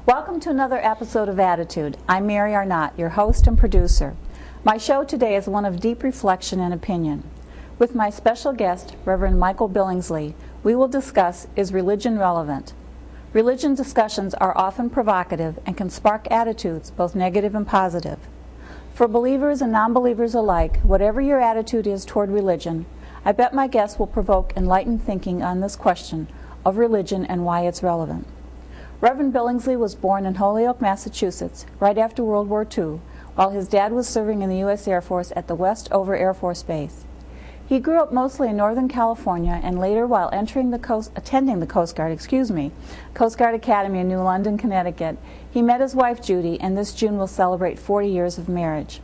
Welcome to another episode of Attitude. I'm Mary Arnott, your host and producer. My show today is one of deep reflection and opinion. With my special guest, Reverend Michael Billingsley, we will discuss, is religion relevant? Religion discussions are often provocative and can spark attitudes, both negative and positive. For believers and non-believers alike, whatever your attitude is toward religion, I bet my guest will provoke enlightened thinking on this question of religion and why it's relevant. Reverend Billingsley was born in Holyoke, Massachusetts, right after World War II, while his dad was serving in the U.S. Air Force at the Westover Air Force Base. He grew up mostly in Northern California, and later, while attending the Coast Guard Academy in New London, Connecticut, he met his wife Judy, and this June will celebrate 40 years of marriage.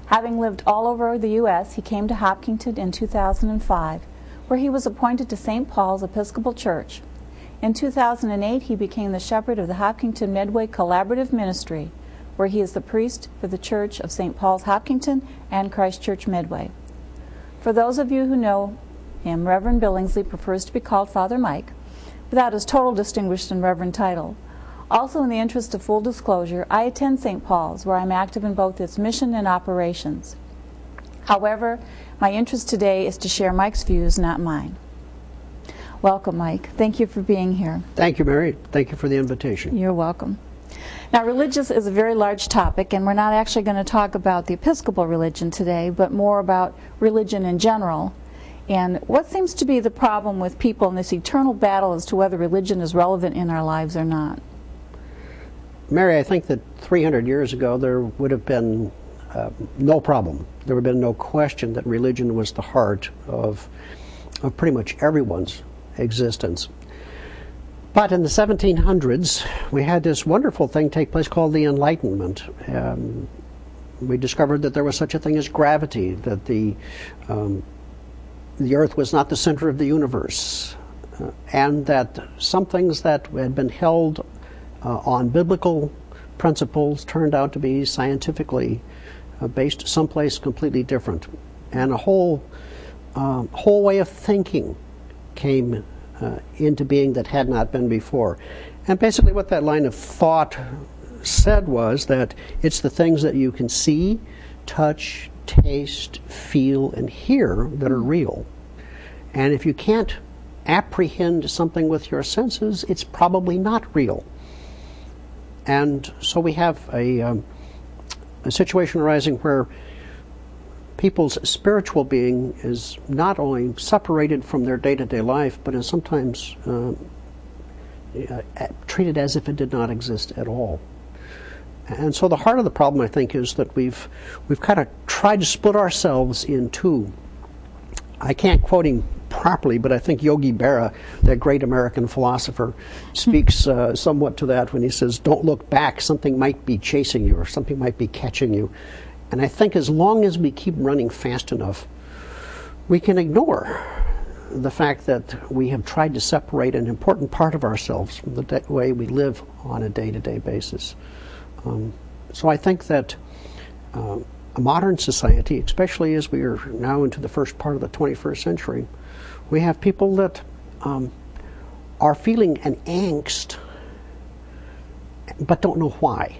Having lived all over the U.S., he came to Hopkinton in 2005, where he was appointed to St. Paul's Episcopal Church. In 2008, he became the shepherd of the Hopkinton Medway Collaborative Ministry, where he is the priest for the Church of St. Paul's Hopkinton and Christ Church Medway. For those of you who know him, Reverend Billingsley prefers to be called Father Mike, without his total distinguished and reverend title. Also, in the interest of full disclosure, I attend St. Paul's, where I'm active in both its mission and operations. However, my interest today is to share Mike's views, not mine. Welcome, Mike. Thank you for being here. Thank you, Mary. Thank you for the invitation. You're welcome. Now, religious is a very large topic, and we're not actually going to talk about the Episcopal religion today, but more about religion in general. And what seems to be the problem with people in this eternal battle as to whether religion is relevant in our lives or not? Mary, I think that 300 years ago there would have been no problem. There would have been no question that religion was the heart of pretty much everyone's existence. But in the 1700s, we had this wonderful thing take place called the Enlightenment. We discovered that there was such a thing as gravity, that the Earth was not the center of the universe, and that some things that had been held on biblical principles turned out to be scientifically based someplace completely different. And a whole way of thinking came into being that had not been before. And basically what that line of thought said was that it's the things that you can see, touch, taste, feel, and hear that are real. And if you can't apprehend something with your senses, it's probably not real. And so we have a situation arising where people's spiritual being is not only separated from their day-to-day life, but is sometimes treated as if it did not exist at all. And so the heart of the problem, I think, is that we've kind of tried to split ourselves in two. I can't quote him properly, but I think Yogi Berra, that great American philosopher, speaks somewhat to that when he says, don't look back, something might be chasing you or something might be catching you. And I think as long as we keep running fast enough, we can ignore the fact that we have tried to separate an important part of ourselves from the way we live on a day-to-day basis. So I think that a modern society, especially as we are now into the first part of the 21st century, we have people that are feeling an angst but don't know why.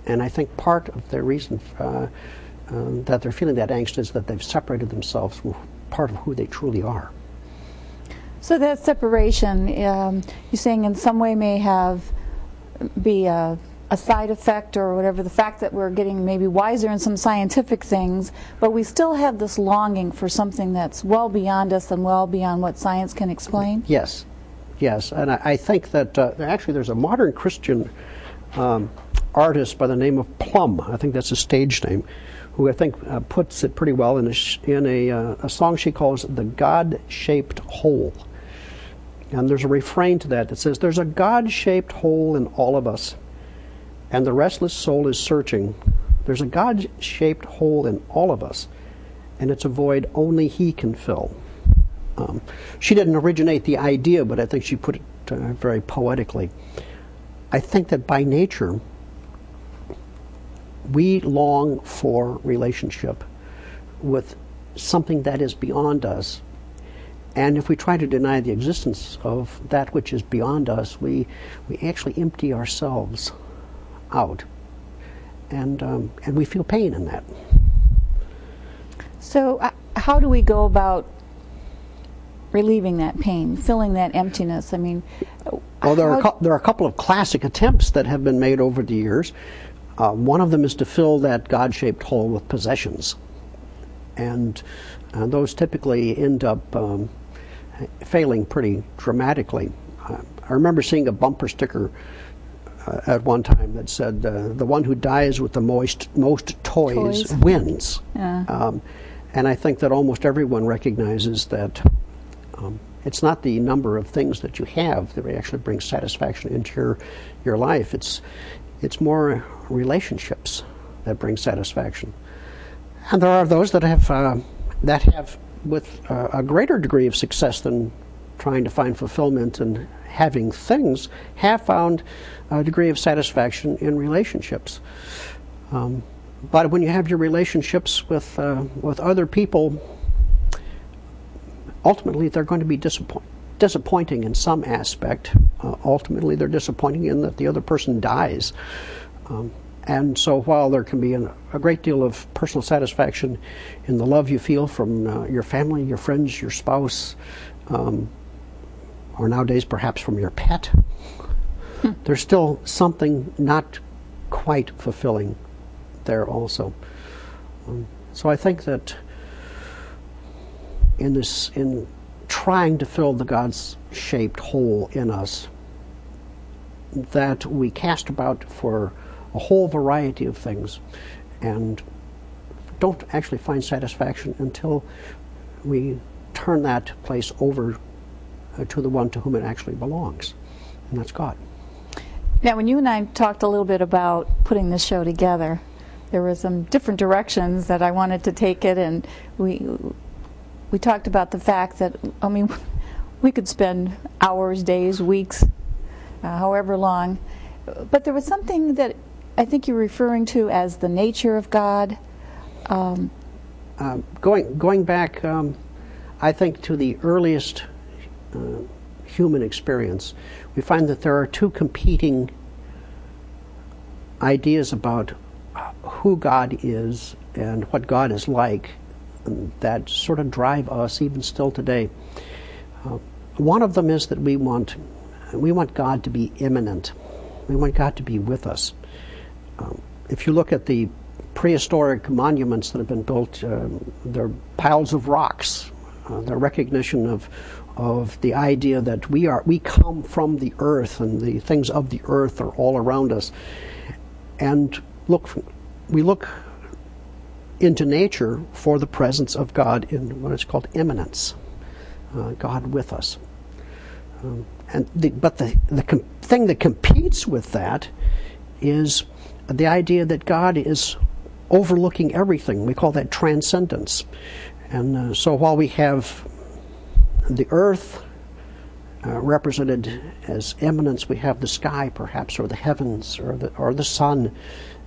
And I think part of the reason that they're feeling that angst is that they've separated themselves from part of who they truly are. So that separation, you're saying in some way may be a side effect or whatever, the fact that we're getting maybe wiser in some scientific things, but we still have this longing for something that's well beyond us and well beyond what science can explain? Yes, yes. And I think that actually there's a modern Christian artist by the name of Plum, I think that's a stage name, who I think puts it pretty well in a song she calls The God-Shaped Hole. And there's a refrain to that says, there's a God-shaped hole in all of us, and the restless soul is searching. There's a God-shaped hole in all of us, and it's a void only He can fill. She didn't originate the idea, but I think she put it very poetically. I think that by nature, we long for relationship with something that is beyond us. And if we try to deny the existence of that which is beyond us, we actually empty ourselves out. And we feel pain in that. So how do we go about relieving that pain, filling that emptiness? I mean, well, there are a couple of classic attempts that have been made over the years. One of them is to fill that God-shaped hole with possessions. And those typically end up failing pretty dramatically. I remember seeing a bumper sticker at one time that said, the one who dies with the most toys wins. Yeah. And I think that almost everyone recognizes that it's not the number of things that you have that actually brings satisfaction into your life. It's more relationships that bring satisfaction. And there are those that have with a greater degree of success than trying to find fulfillment and having things, have found a degree of satisfaction in relationships. But when you have your relationships with other people, ultimately they're going to be disappointing in some aspect. Ultimately they're disappointing in that the other person dies. And so while there can be a great deal of personal satisfaction in the love you feel from your family, your friends, your spouse, or nowadays perhaps from your pet, there's still something not quite fulfilling there also. So I think that in trying to fill the God-shaped hole in us, that we cast about for a whole variety of things and don't actually find satisfaction until we turn that place over to the one to whom it actually belongs, and that's God. Now, when you and I talked a little bit about putting this show together, there were some different directions that I wanted to take it, and we talked about the fact that, I mean, we could spend hours, days, weeks, however long, but there was something that I think you're referring to as the nature of God. Going back, I think, to the earliest human experience, we find that there are two competing ideas about who God is and what God is like that sort of drive us even still today. One of them is that we want God to be immanent. We want God to be with us. If you look at the prehistoric monuments that have been built, they're piles of rocks. They're recognition of the idea that we come from the earth, and the things of the earth are all around us. And we look into nature for the presence of God in what is called immanence, God with us. But the thing that competes with that is the idea that God is overlooking everything. We call that transcendence. And so while we have the earth represented as immanence, we have the sky perhaps, or the heavens, or the sun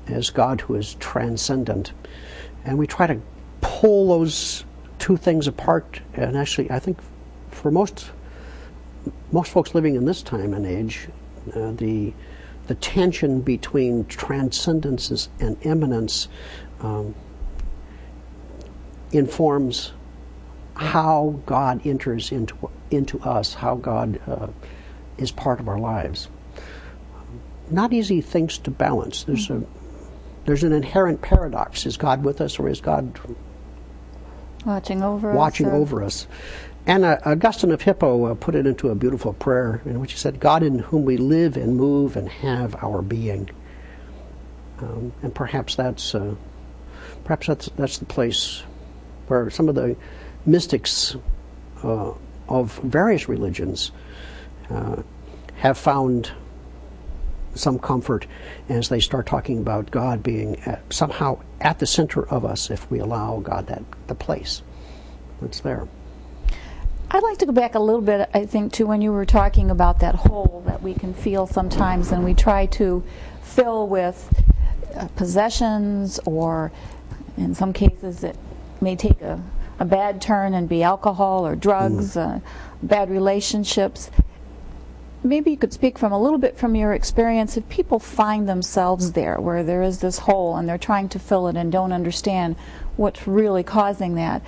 as God who is transcendent. And we try to pull those two things apart. And actually, I think for most folks living in this time and age, the tension between transcendence and immanence informs how God enters into us, how God is part of our lives. Not easy things to balance. There's an inherent paradox. Is God with us, or is God watching over us? And Augustine of Hippo put it into a beautiful prayer in which he said, God in whom we live and move and have our being. And perhaps that's the place where some of the mystics of various religions have found some comfort as they start talking about God being somehow at the center of us if we allow God the place that's there. I'd like to go back a little bit, I think, to when you were talking about that hole that we can feel sometimes, and we try to fill with possessions, or in some cases it may take a a bad turn and be alcohol or drugs, bad relationships. Maybe you could speak from a little bit from your experience if people find themselves there, where there is this hole and they're trying to fill it and don't understand what's really causing that.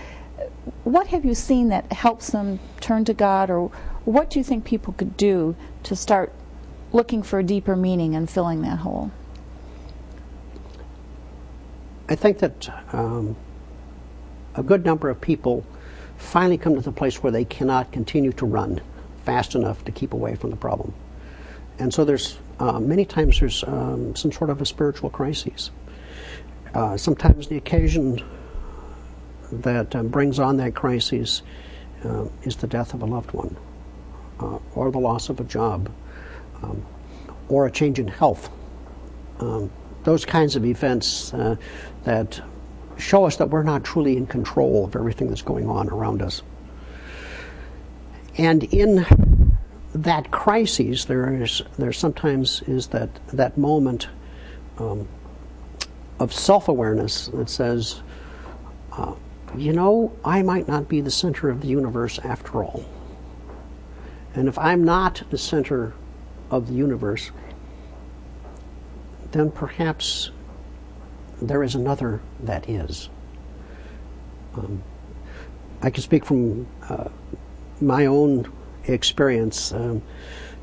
What have you seen that helps them turn to God, or what do you think people could do to start looking for a deeper meaning and filling that hole? I think that a good number of people finally come to the place where they cannot continue to run fast enough to keep away from the problem. And so there's many times there's some sort of a spiritual crisis. Sometimes the occasion that brings on that crisis is the death of a loved one, or the loss of a job, or a change in health. Those kinds of events that show us that we're not truly in control of everything that's going on around us. And in that crisis, there sometimes is that moment of self-awareness that says, I might not be the center of the universe after all. And if I'm not the center of the universe, then perhaps there is another that is. I can speak from my own experience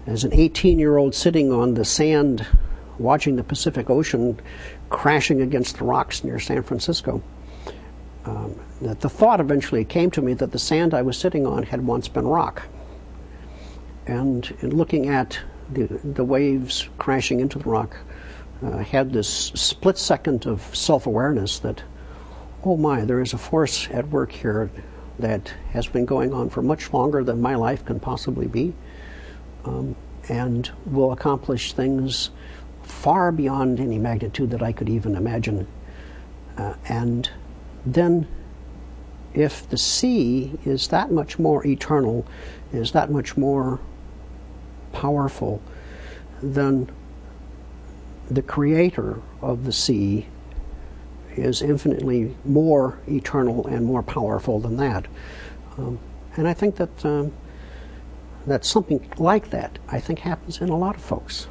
as an 18-year-old sitting on the sand watching the Pacific Ocean crashing against the rocks near San Francisco. That the thought eventually came to me that the sand I was sitting on had once been rock. And in looking at the waves crashing into the rock, I had this split second of self-awareness that, oh my, there is a force at work here that has been going on for much longer than my life can possibly be, and will accomplish things far beyond any magnitude that I could even imagine. And then if the sea is that much more eternal, is that much more powerful, then the creator of the sea is infinitely more eternal and more powerful than that. And I think that that something like that, I think, happens in a lot of folks.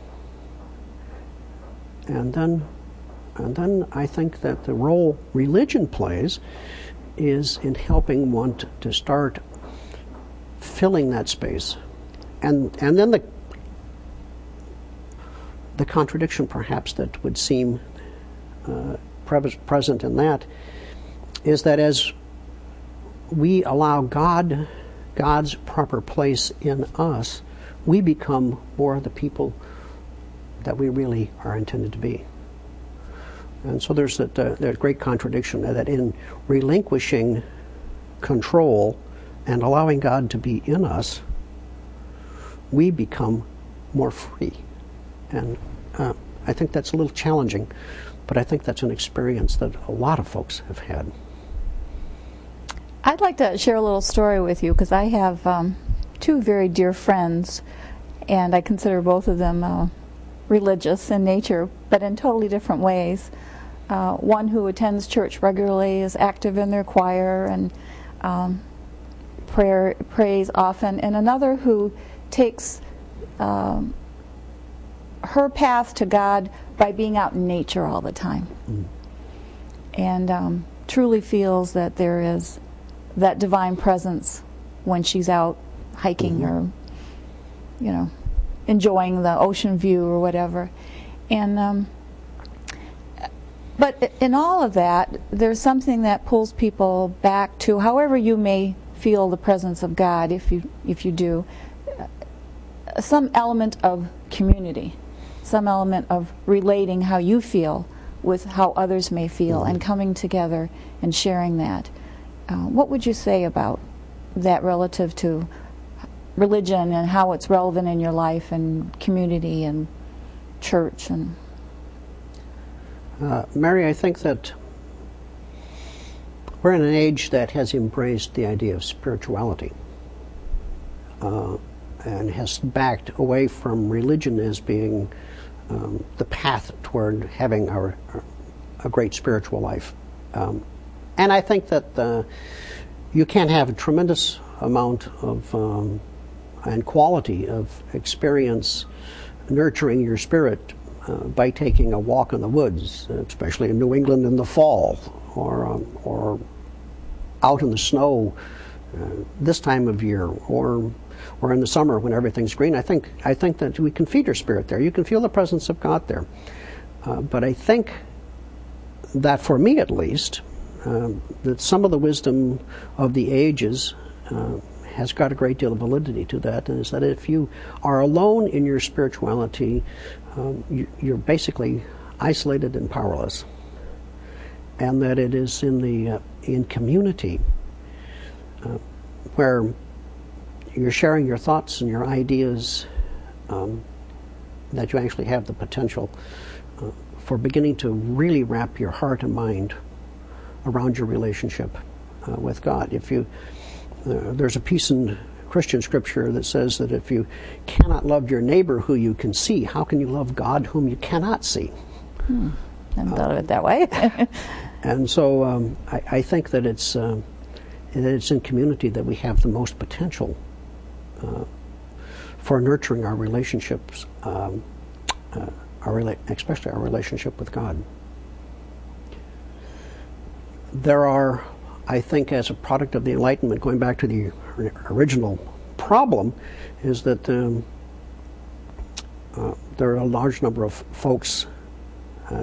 And then I think that the role religion plays is in helping one to start filling that space. And then the contradiction perhaps that would seem present in that is that as we allow God's proper place in us, we become more the people that we really are intended to be. And so there's that great contradiction that in relinquishing control and allowing God to be in us, we become more free. And I think that's a little challenging, but I think that's an experience that a lot of folks have had. I'd like to share a little story with you, because I have two very dear friends, and I consider both of them religious in nature, but in totally different ways. One who attends church regularly, is active in their choir, and prays often, and another who takes her path to God by being out in nature all the time, and truly feels that there is that divine presence when she's out hiking or, enjoying the ocean view or whatever. And but in all of that, there's something that pulls people back to, however you may feel the presence of God, if you do, some element of community, some element of relating how you feel with how others may feel, and coming together and sharing that. What would you say about that relative to religion and how it's relevant in your life and community and church? And Mary, I think that we're in an age that has embraced the idea of spirituality and has backed away from religion as being the path toward having a great spiritual life. And I think that you can have a tremendous amount of and quality of experience nurturing your spirit by taking a walk in the woods, especially in New England in the fall, or out in the snow this time of year, or in the summer when everything's green. I think that we can feed your spirit there. You can feel the presence of God there. But I think that, for me at least, that some of the wisdom of the ages has got a great deal of validity to that, and is that if you are alone in your spirituality, you're basically isolated and powerless, and that it is in community where you're sharing your thoughts and your ideas that you actually have the potential for beginning to really wrap your heart and mind around your relationship with God. If you there's a piece in Christian scripture that says that if you cannot love your neighbor who you can see, how can you love God whom you cannot see? I hadn't thought of it that way. And so I think that it's in community that we have the most potential for nurturing our relationships, especially our relationship with God. There are, I think, as a product of the Enlightenment, going back to the original problem, is that there are a large number of folks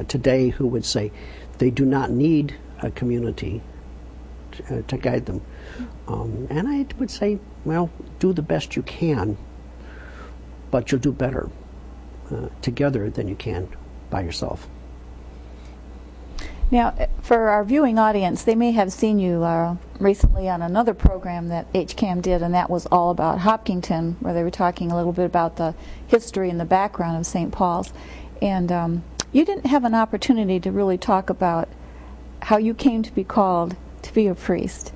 today who would say they do not need a community to guide them. And I would say, well, do the best you can, but you'll do better together than you can by yourself. Now, for our viewing audience, they may have seen you recently on another program that HCAM did, and that was all about Hopkinton, where they were talking a little bit about the history and the background of St. Paul's. And you didn't have an opportunity to really talk about how you came to be called to be a priest.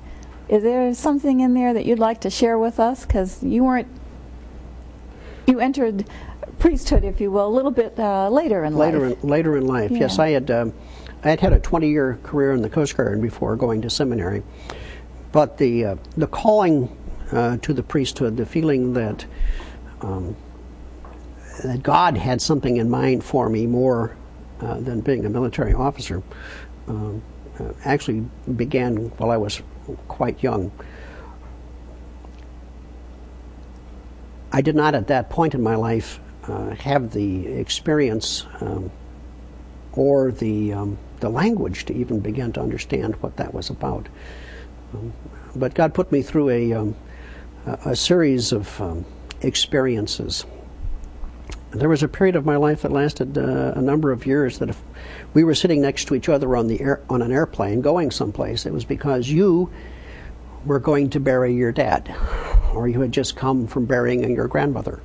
Is there something in there that you'd like to share with us? Because you entered priesthood, if you will, a little bit later in life. Later in life, yeah. Yes. I had had a 20-year career in the Coast Guard before going to seminary, but the calling to the priesthood, the feeling that God had something in mind for me more than being a military officer, actually began while I was quite young. I did not at that point in my life have the experience or the language to even begin to understand what that was about. But God put me through a series of experiences. There was a period of my life that lasted a number of years that if we were sitting next to each other on an airplane going someplace, it was because you were going to bury your dad, or you had just come from burying your grandmother,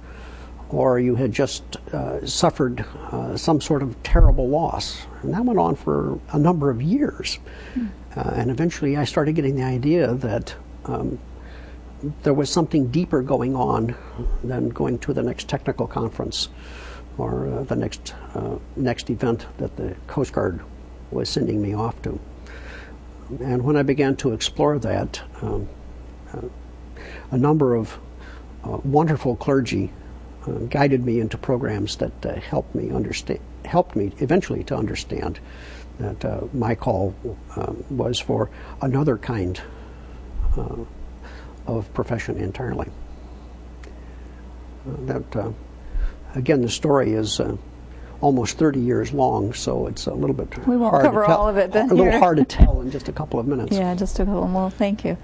or you had just suffered some sort of terrible loss. And that went on for a number of years. And eventually I started getting the idea that there was something deeper going on than going to the next technical conference or the next event that the Coast Guard was sending me off to. And when I began to explore that, a number of wonderful clergy guided me into programs that helped me eventually to understand that my call was for another kind of profession entirely. Again, the story is almost 30 years long, so it's a little bit we won't hard cover to tell, all of it then a little hard to tell in just a couple of minutes. Yeah, just a couple. Well, thank you.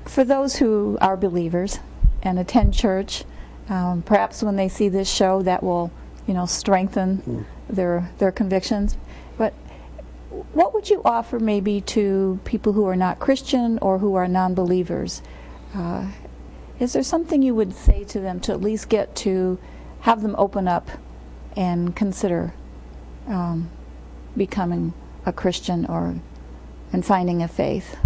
For those who are believers and attend church, perhaps when they see this show, that will, strengthen their convictions. But what would you offer maybe to people who are not Christian or who are non-believers? Is there something you would say to them to at least get to have them open up and consider becoming a Christian and finding a faith?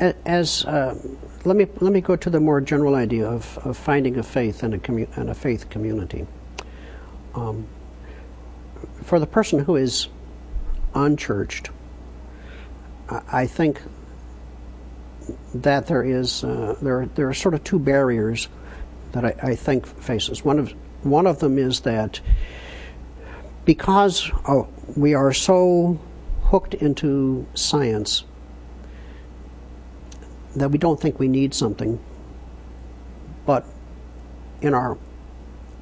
Let me go to the more general idea of finding a faith and a faith community. For the person who is unchurched, I think that there are sort of two barriers that I think faces. One of them is that because we are so hooked into science that we don't think we need something, but in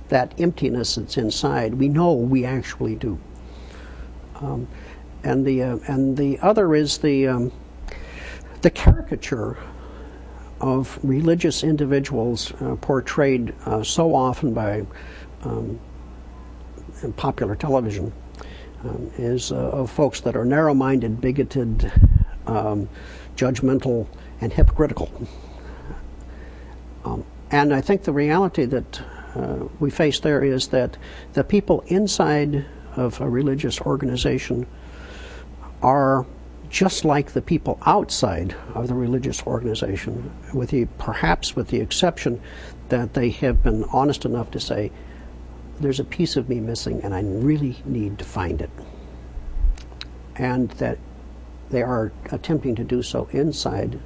that emptiness that's inside, we know we actually do. And the other is the caricature of religious individuals portrayed so often by popular television is of folks that are narrow-minded, bigoted, judgmental, and hypocritical. And I think the reality that we face there is that the people inside of a religious organization are just like the people outside of the religious organization, perhaps with the exception that they have been honest enough to say, there's a piece of me missing and I really need to find it. And that they are attempting to do so inside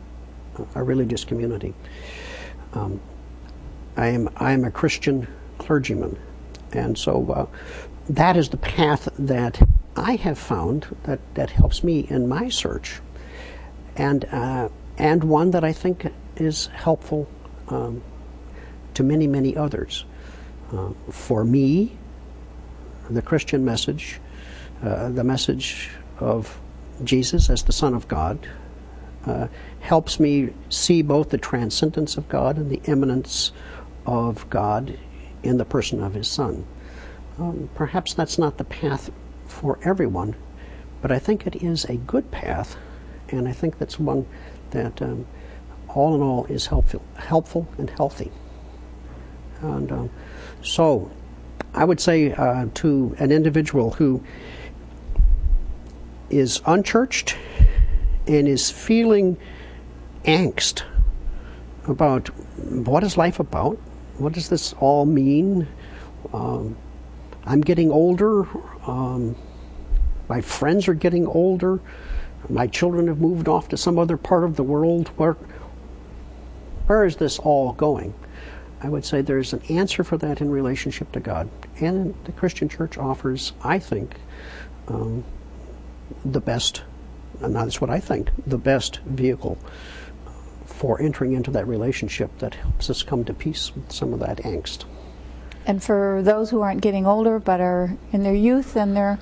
a religious community. I am a Christian clergyman, and so that is the path that I have found that helps me in my search, and one that I think is helpful to many others. For me, the Christian message, the message of Jesus as the Son of God, helps me see both the transcendence of God and the immanence of God in the person of His Son. Perhaps that's not the path for everyone, but I think it is a good path, and I think that's one that all in all is helpful and healthy. And so I would say to an individual who is unchurched and is feeling angst about what is life about, what does this all mean, I'm getting older, my friends are getting older, my children have moved off to some other part of the world, where is this all going? I would say there's an answer for that in relationship to God, and the Christian church offers, I think, the best, and that's what I think, the best vehicle for entering into that relationship that helps us come to peace with some of that angst. And for those who aren't getting older but are in their youth and they're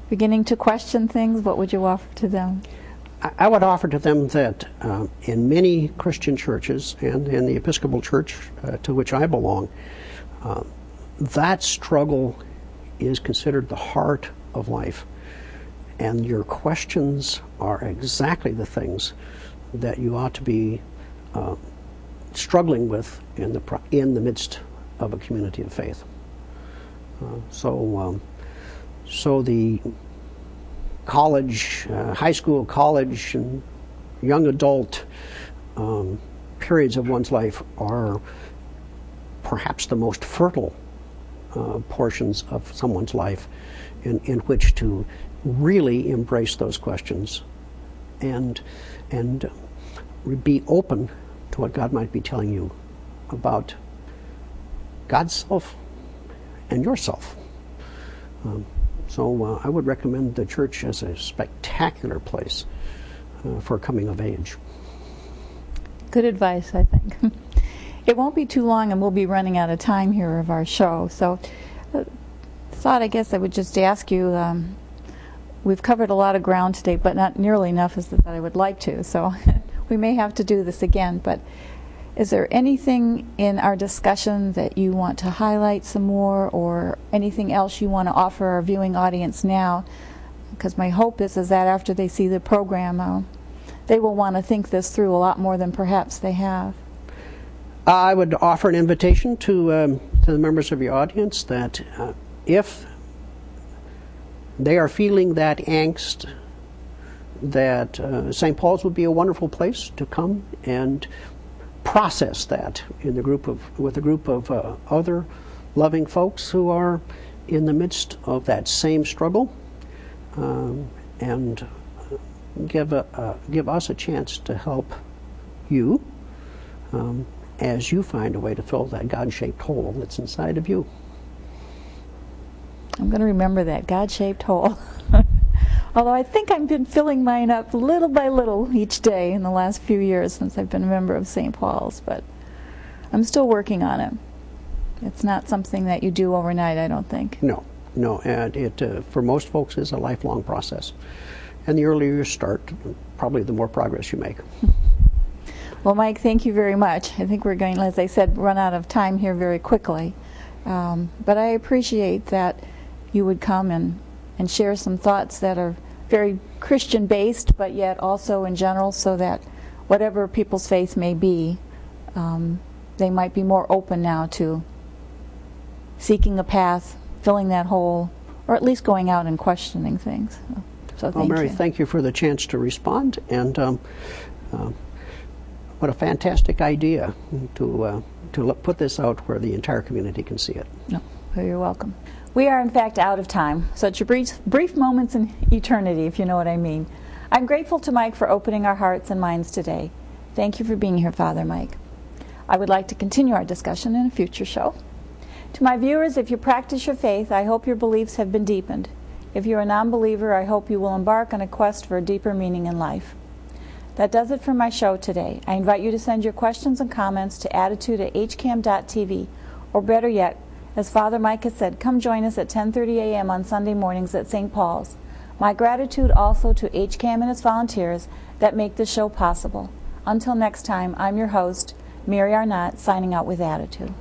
beginning to question things, what would you offer to them? I would offer to them that in many Christian churches and in the Episcopal Church to which I belong, that struggle is considered the heart of life. And your questions are exactly the things that you ought to be struggling with in the midst of a community of faith. So the college, high school, college, and young adult periods of one's life are perhaps the most fertile portions of someone's life in which to really embrace those questions and be open to what God might be telling you about God's self and yourself. So I would recommend the church as a spectacular place for coming of age. Good advice, I think. It won't be too long and we'll be running out of time here of our show. So I guess I would just ask you, we've covered a lot of ground today, but not nearly enough as that I would like to. So we may have to do this again. But is there anything in our discussion that you want to highlight some more, or anything else you want to offer our viewing audience now? Because my hope is that after they see the program, they will want to think this through a lot more than perhaps they have. I would offer an invitation to the members of your audience that if they are feeling that angst, that St. Paul's would be a wonderful place to come and process that with a group of other loving folks who are in the midst of that same struggle, and give us a chance to help you as you find a way to fill that God-shaped hole that's inside of you. I'm going to remember that God-shaped hole. Although I think I've been filling mine up little by little each day in the last few years since I've been a member of St. Paul's, but I'm still working on it. It's not something that you do overnight, I don't think. No, and it for most folks is a lifelong process. And the earlier you start, probably the more progress you make. Well, Mike, thank you very much. I think we're going, as I said, run out of time here very quickly. But I appreciate that you would come and share some thoughts that are very Christian-based, but yet also in general, so that whatever people's faith may be, they might be more open now to seeking a path, filling that hole, or at least going out and questioning things. So thank Mary, you. thank you for the chance to respond, and what a fantastic idea to put this out where the entire community can see it. No, well, you're welcome. We are, in fact, out of time. Such a brief moments in eternity, if you know what I mean. I'm grateful to Mike for opening our hearts and minds today. Thank you for being here, Father Mike. I would like to continue our discussion in a future show. To my viewers, if you practice your faith, I hope your beliefs have been deepened. If you're a non-believer, I hope you will embark on a quest for a deeper meaning in life. That does it for my show today. I invite you to send your questions and comments to attitude@hcam.tv, or better yet, as Father Mike has said, come join us at 10:30 a.m. on Sunday mornings at St. Paul's. My gratitude also to HCAM and its volunteers that make this show possible. Until next time, I'm your host, Mary Arnott, signing out with Attitude.